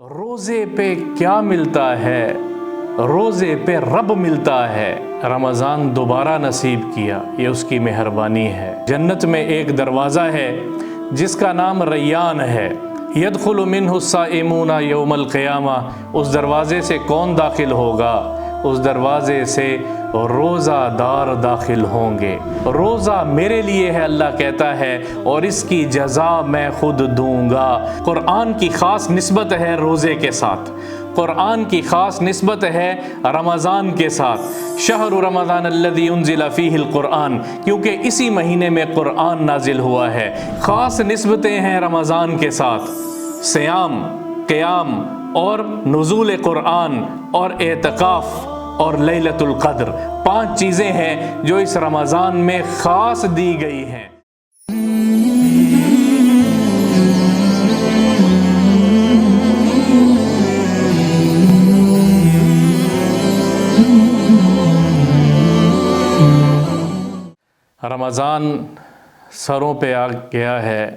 روزے پہ کیا ملتا ہے؟ روزے پہ رب ملتا ہے۔ رمضان دوبارہ نصیب کیا، یہ اس کی مہربانی ہے۔ جنت میں ایک دروازہ ہے جس کا نام ریان ہے۔ یدخل منہ الصائمون یوم القیامہ۔ اس دروازے سے کون داخل ہوگا؟ اس دروازے سے روزہ دار داخل ہوں گے۔ روزہ میرے لیے ہے، اللہ کہتا ہے، اور اس کی جزا میں خود دوں گا۔ قرآن کی خاص نسبت ہے روزے کے ساتھ، قرآن کی خاص نسبت ہے رمضان کے ساتھ۔ شہر رمضان الذی انزل فیہ القرآن، کیونکہ اسی مہینے میں قرآن نازل ہوا ہے۔ خاص نسبتیں ہیں رمضان کے ساتھ، صیام، قیام اور نزول قرآن اور اعتکاف اور لیلۃ القدر، 5 چیزیں ہیں جو اس رمضان میں خاص دی گئی ہیں۔ رمضان سروں پہ آ گیا ہے،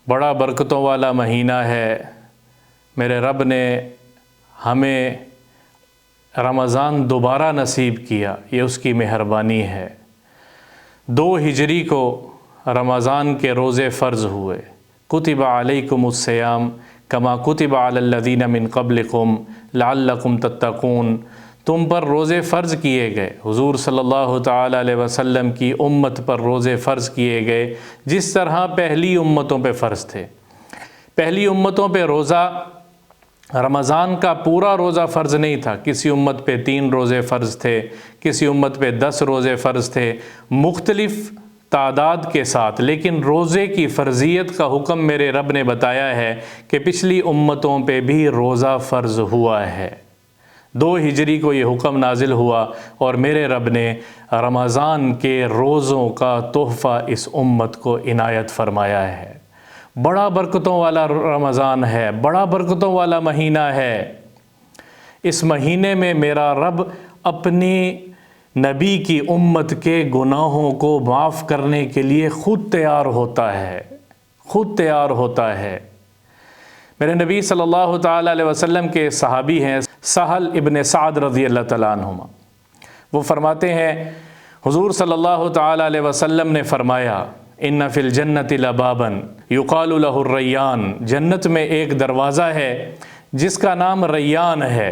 بڑا برکتوں والا مہینہ ہے۔ میرے رب نے ہمیں رمضان دوبارہ نصیب کیا، یہ اس کی مہربانی ہے۔ 2 ہجری کو رمضان کے روزے فرض ہوئے۔ کتب علیکم الصیام کما کتب علی الذین من قبلکم لعلکم تتقون۔ تم پر روزے فرض کیے گئے، حضور صلی اللہ تعالیٰ علیہ وسلم کی امت پر روزے فرض کیے گئے، جس طرح پہلی امتوں پہ فرض تھے۔ پہلی امتوں پہ روزہ رمضان کا پورا روزہ فرض نہیں تھا، کسی امت پہ 3 روزے فرض تھے، کسی امت پہ 10 روزے فرض تھے، مختلف تعداد کے ساتھ، لیکن روزے کی فرضیت کا حکم میرے رب نے بتایا ہے کہ پچھلی امتوں پہ بھی روزہ فرض ہوا ہے۔ 2 ہجری کو یہ حکم نازل ہوا اور میرے رب نے رمضان کے روزوں کا تحفہ اس امت کو عنایت فرمایا ہے۔ بڑا برکتوں والا رمضان ہے، بڑا برکتوں والا مہینہ ہے۔ اس مہینے میں میرا رب اپنی نبی کی امت کے گناہوں کو معاف کرنے کے لیے خود تیار ہوتا ہے، خود تیار ہوتا ہے۔ میرے نبی صلی اللہ تعالیٰ علیہ وسلم کے صحابی ہیں سہل ابن سعد رضی اللہ تعالیٰ عنہما، وہ فرماتے ہیں حضور صلی اللہ تعالیٰ علیہ وسلم نے فرمایا ان فی الجنت لبابا یقال لہ الریان، جنت میں ایک دروازہ ہے جس کا نام ریان ہے۔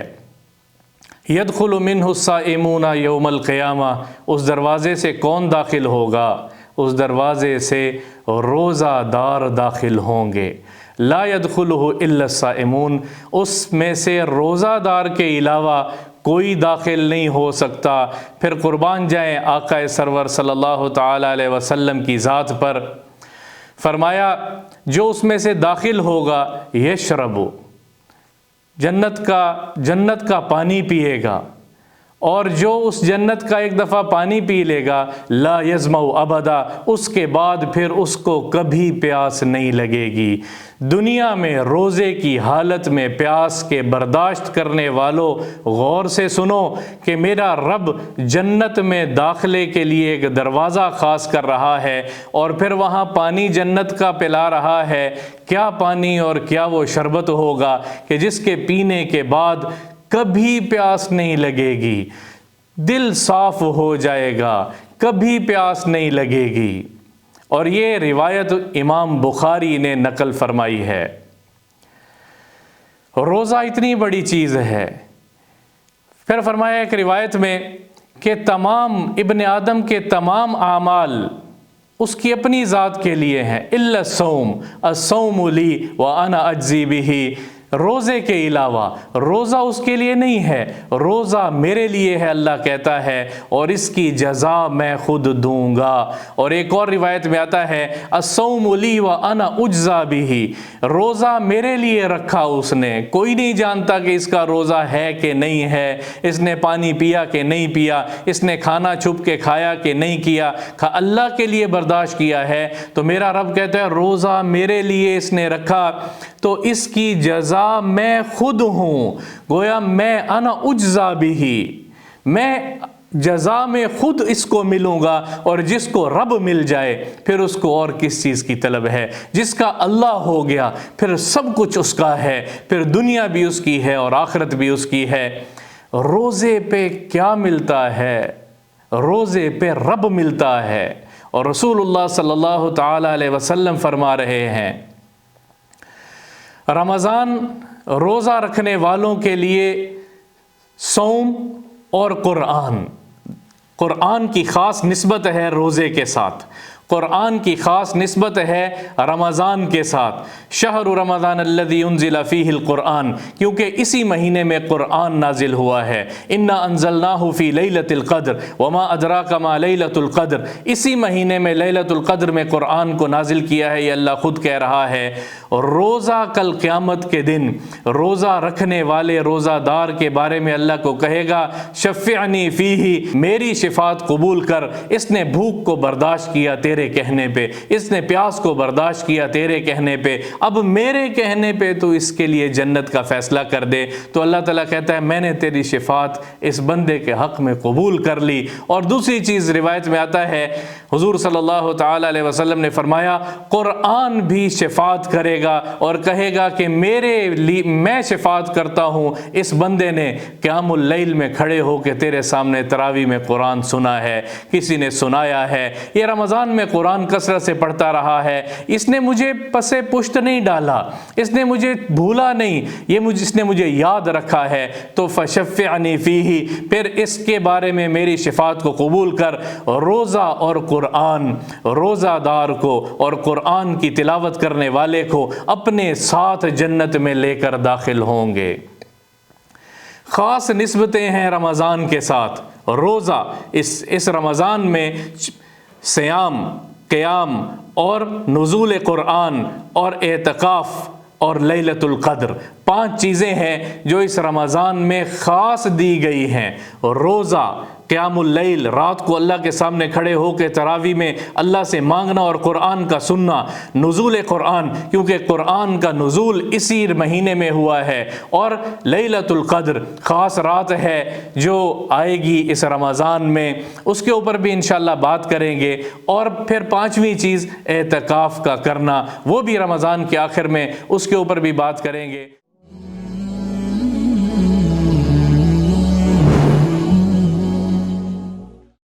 یدخل منہ الصائمون یوم القیامہ، اس دروازے سے کون داخل ہوگا؟ اس دروازے سے روزہ دار داخل ہوں گے۔ لا يدخلہ الا الصائمون، اس میں سے روزہ دار کے علاوہ کوئی داخل نہیں ہو سکتا۔ پھر قربان جائیں آقا سرور صلی اللہ تعالیٰ علیہ وسلم کی ذات پر، فرمایا جو اس میں سے داخل ہوگا یشرب، جنت کا پانی پیے گا، اور جو اس جنت کا ایک دفعہ پانی پی لے گا لا یظمأ ابدا، اس کے بعد پھر اس کو کبھی پیاس نہیں لگے گی۔ دنیا میں روزے کی حالت میں پیاس کے برداشت کرنے والوں، غور سے سنو کہ میرا رب جنت میں داخلے کے لیے ایک دروازہ خاص کر رہا ہے، اور پھر وہاں پانی جنت کا پلا رہا ہے۔ کیا پانی اور کیا وہ شربت ہوگا کہ جس کے پینے کے بعد کبھی پیاس نہیں لگے گی، دل صاف ہو جائے گا، کبھی پیاس نہیں لگے گی۔ اور یہ روایت امام بخاری نے نقل فرمائی ہے۔ روزہ اتنی بڑی چیز ہے۔ پھر فرمایا ایک روایت میں کہ تمام ابن آدم کے تمام اعمال اس کی اپنی ذات کے لیے ہیں، الا الصوم، الصوم لی وانا اجزی بہ، روزے کے علاوہ روزہ اس کے لیے نہیں ہے، روزہ میرے لیے ہے، اللہ کہتا ہے، اور اس کی جزا میں خود دوں گا۔ اور ایک اور روایت میں آتا ہے الصوم لی وانا اجزا بہ، روزہ میرے لیے رکھا اس نے، کوئی نہیں جانتا کہ اس کا روزہ ہے کہ نہیں ہے، اس نے پانی پیا کہ نہیں پیا، اس نے کھانا چھپ کے کھایا کہ نہیں کیا، اللہ کے لیے برداشت کیا ہے۔ تو میرا رب کہتا ہے روزہ میرے لیے اس نے رکھا، تو اس کی جزا میں خود ہوں، گویا میں انا اجزا بہ، میں جزا میں خود اس کو ملوں گا، اور جس کو رب مل جائے پھر اس کو اور کس چیز کی طلب ہے؟ جس کا اللہ ہو گیا پھر سب کچھ اس کا ہے، پھر دنیا بھی اس کی ہے اور آخرت بھی اس کی ہے۔ روزے پہ کیا ملتا ہے؟ روزے پہ رب ملتا ہے، اور رسول اللہ صلی اللہ تعالی علیہ وسلم فرما رہے ہیں رمضان روزہ رکھنے والوں کے لیے صوم اور قرآن کی خاص نسبت ہے روزے کے ساتھ، قرآن کی خاص نسبت ہے رمضان کے ساتھ۔ شہر رمضان الذی انزل فیہ القرآن، کیونکہ اسی مہینے میں قرآن نازل ہوا ہے۔ انا انزلناہ فی لیلۃ القدر وما ادراک ما لیلۃ القدر، اسی مہینے میں لیلۃ القدر میں قرآن کو نازل کیا ہے، یہ اللہ خود کہہ رہا ہے۔ روزہ کل قیامت کے دن روزہ رکھنے والے روزہ دار کے بارے میں اللہ کو کہے گا شفعنی فیہ، میری شفاعت قبول کر، اس نے بھوک کو برداشت کیا تیرے کہنے پہ، اس نے پیاس کو برداشت کیا تیرے کہنے پہ، اب میرے کہنے پہ تو اس کے لیے جنت کا فیصلہ کر دے۔ تو اللہ تعالیٰ کہتا ہے میں نے تیری شفاعت اس بندے کے حق میں قبول کر لی۔ اور دوسری چیز روایت میں آتا ہے حضور صلی اللہ تعالی علیہ وسلم نے فرمایا قرآن بھی شفاعت کرے گا اور کہے گا کہ میرے لیے میں شفاعت کرتا ہوں اس بندے نے قیام اللیل میں کھڑے ہو کے تیرے سامنے تراویح میں قرآن سنا ہے، کسی نے سنایا ہے، یہ رمضان میں قرآن کثرت سے پڑھتا رہا ہے، اس نے مجھے پسے پشت نہیں ڈالا، اس نے مجھے بھولا نہیں، اس نے مجھے یاد رکھا ہے، تو فشفعنی فیہ، پھر اس کے بارے میں میری شفاعت کو قبول کر۔ روزہ اور قرآن روزہ دار کو اور قرآن کی تلاوت کرنے والے کو اپنے ساتھ جنت میں لے کر داخل ہوں گے۔ خاص نسبتیں ہیں رمضان کے ساتھ۔ روزہ اس رمضان میں صیام، قیام اور نزول قرآن اور اعتکاف اور لیلۃ القدر، 5 چیزیں ہیں جو اس رمضان میں خاص دی گئی ہیں۔ روزہ، قیام اللیل، رات کو اللہ کے سامنے کھڑے ہو کے تراویح میں اللہ سے مانگنا اور قرآن کا سننا، نزول قرآن کیونکہ قرآن کا نزول اسی مہینے میں ہوا ہے، اور لیلۃ القدر خاص رات ہے جو آئے گی اس رمضان میں، اس کے اوپر بھی انشاءاللہ بات کریں گے۔ اور پھر 5ویں چیز اعتکاف کا کرنا، وہ بھی رمضان کے آخر میں اس کے اوپر بھی بات کریں گے۔